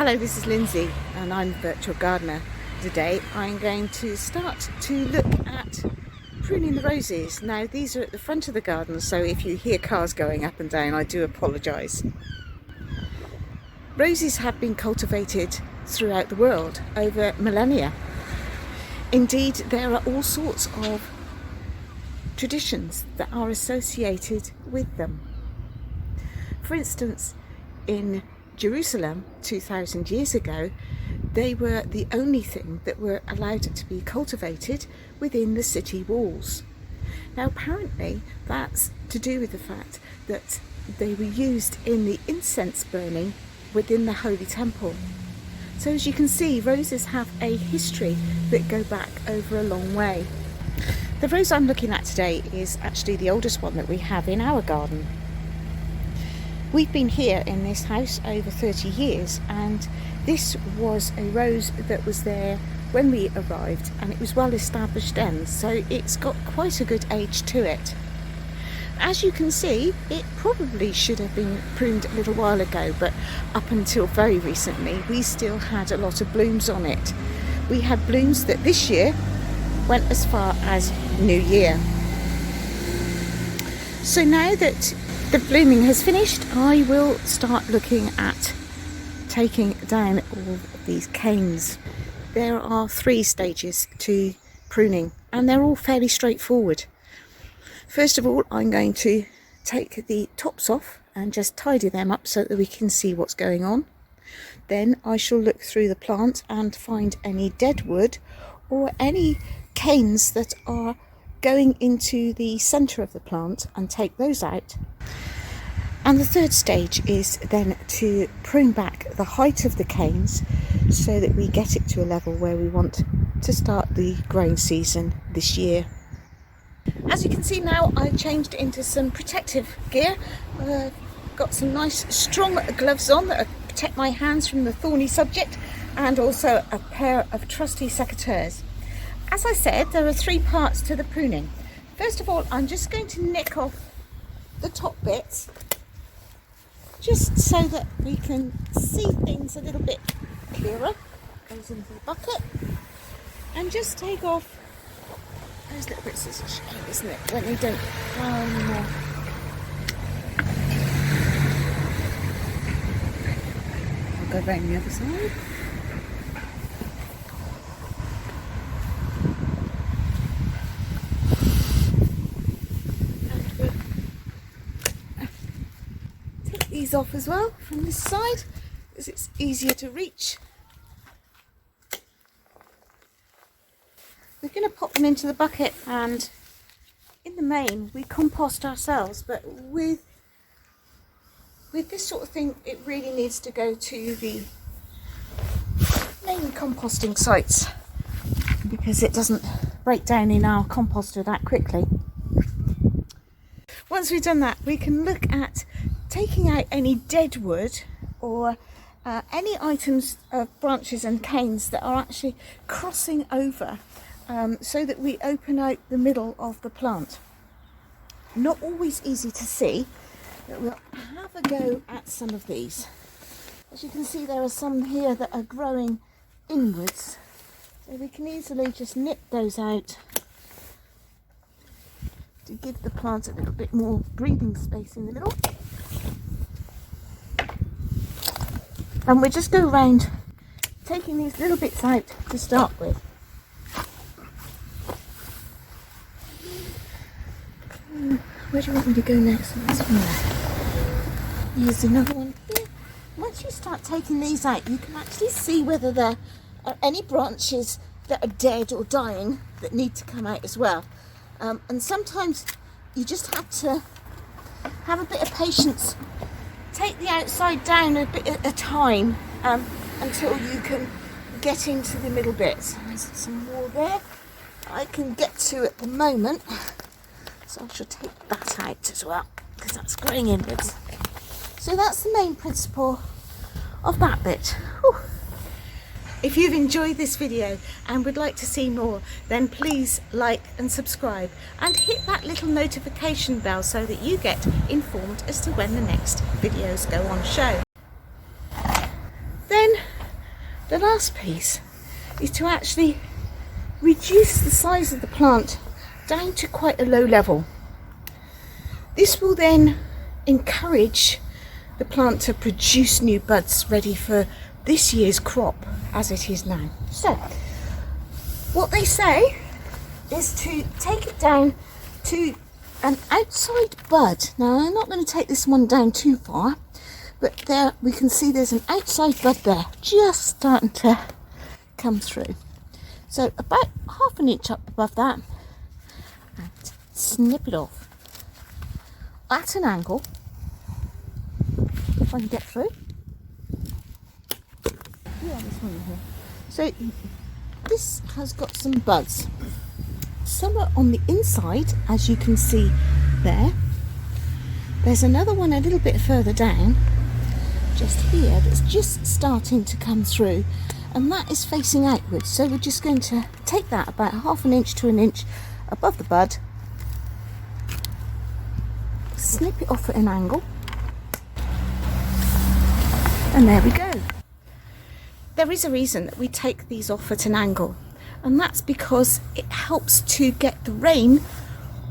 Hello, this is Lindsay and I'm Virtual Gardener. Today I'm going to start to look at pruning the roses. Now these are at the front of the garden, so if you hear cars going up and down I do apologise. Roses have been cultivated throughout the world over millennia. Indeed, there are all sorts of traditions that are associated with them. For instance, in Jerusalem 2,000 years ago, they were the only thing that were allowed to be cultivated within the city walls. Now apparently that's to do with the fact that they were used in the incense burning within the Holy Temple. So as you can see, roses have a history that go back over a long way. The rose I'm looking at today is actually the oldest one that we have in our garden. We've been here in this house over 30 years, and this was a rose that was there when we arrived, and it was well established then, so it's got quite a good age to it. As you can see, it probably should have been pruned a little while ago, but up until very recently we still had a lot of blooms on it. We had blooms that this year went as far as New Year. So now that the blooming has finished, I will start looking at taking down all of these canes. There are 3 stages to pruning and they're all fairly straightforward. First of all, I'm going to take the tops off and just tidy them up so that we can see what's going on. Then I shall look through the plant and find any dead wood or any canes that are going into the centre of the plant and take those out. And the third stage is then to prune back the height of the canes so that we get it to a level where we want to start the growing season this year. As you can see now, I've changed into some protective gear. Got some nice strong gloves on that protect my hands from the thorny subject, and also a pair of trusty secateurs. As I said, there are 3 parts to the pruning. First of all, I'm just going to nick off the top bits, just so that we can see things a little bit clearer. Goes into the bucket, and just take off those little bits. It's a shame, isn't it, when they don't flower anymore. I'll go round the other side. These off as well from this side because it's easier to reach. We're going to pop them into the bucket, and in the main we compost ourselves, but with this sort of thing it really needs to go to the main composting sites because it doesn't break down in our composter that quickly. Once we've done that, we can look at taking out any dead wood or any items of branches and canes that are actually crossing over, so that we open out the middle of the plant. Not always easy to see, but we'll have a go at some of these. As you can see, there are some here that are growing inwards, so we can easily just nip those out to give the plant a little bit more breathing space in the middle. And we'll just go around taking these little bits out to start with. Where do you want me to go next? This one there. Here's another one here. Once you start taking these out, you can actually see whether there are any branches that are dead or dying that need to come out as well. And sometimes you just have to have a bit of patience. Take the outside down a bit at a time until you can get into the middle bits. There's some more there I can get to at the moment, so I shall take that out as well because that's growing inwards. So that's the main principle of that bit. Whew. If you've enjoyed this video and would like to see more, then please like and subscribe and hit that little notification bell so that you get informed as to when the next videos go on show. Then The last piece is to actually reduce the size of the plant down to quite a low level. This will then encourage the plant to produce new buds ready for this year's crop as it is now. So what they say is to take it down to an outside bud. Now I'm not going to take this one down too far, but there we can see there's an outside bud there just starting to come through. So about half an inch up above that, and snip it off at an angle, if I can get through. Yeah, this one here. So this has got some buds. Some are on the inside, as you can see there. There's another one a little bit further down, just here, that's just starting to come through, and that is facing outwards. So we're just going to take that about half an inch to an inch above the bud, snip it off at an angle, and there we go. There is a reason that we take these off at an angle, and that's because it helps to get the rain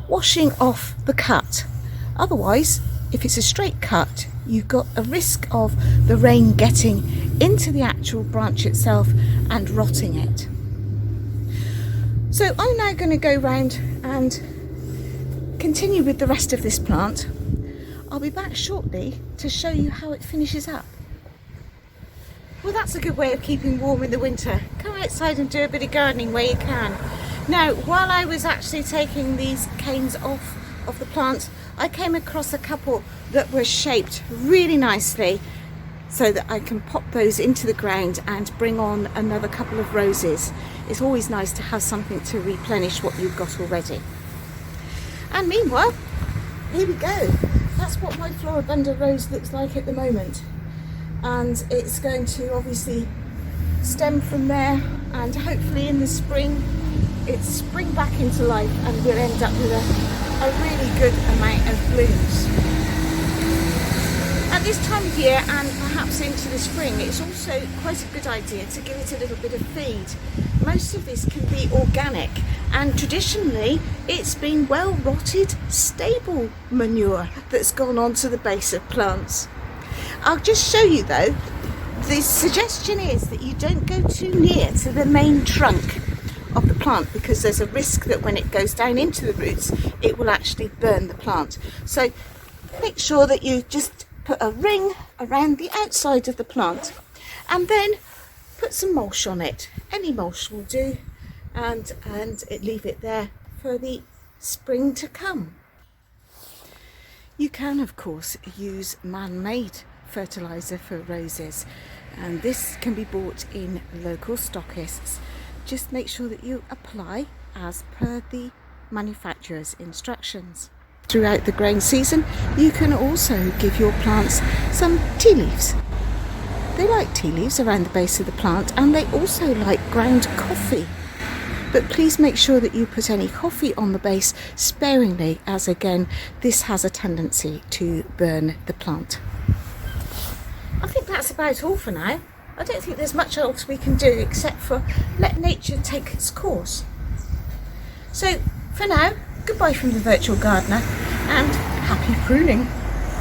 washing off the cut. Otherwise, if it's a straight cut, you've got a risk of the rain getting into the actual branch itself and rotting it. So I'm now going to go round and continue with the rest of this plant. I'll be back shortly to show you how it finishes up. Well, that's a good way of keeping warm in the winter. Come outside and do a bit of gardening where you can. Now, while I was actually taking these canes off of the plant, I came across a couple that were shaped really nicely so that I can pop those into the ground and bring on another couple of roses. It's always nice to have something to replenish what you've got already. And meanwhile, here we go. That's what my Floribunda Rose looks like at the moment. And it's going to obviously stem from there, and hopefully in the spring it's spring back into life and we'll end up with a really good amount of blooms. At this time of year, and perhaps into the spring, it's also quite a good idea to give it a little bit of feed. Most of this can be organic, and traditionally it's been well rotted stable manure that's gone onto the base of plants. I'll just show you though, the suggestion is that you don't go too near to the main trunk of the plant, because there's a risk that when it goes down into the roots it will actually burn the plant. So make sure that you just put a ring around the outside of the plant and then put some mulch on it. Any mulch will do, and leave it there for the spring to come. You can of course use man-made fertilizer for roses, and this can be bought in local stockists. Just make sure that you apply as per the manufacturer's instructions. Throughout the growing season, you can also give your plants some tea leaves. They like tea leaves around the base of the plant, and they also like ground coffee. But please make sure that you put any coffee on the base sparingly, as again this has a tendency to burn the plant. I think that's about all for now. I don't think there's much else we can do except for let nature take its course. So for now, goodbye from the virtual gardener and happy pruning.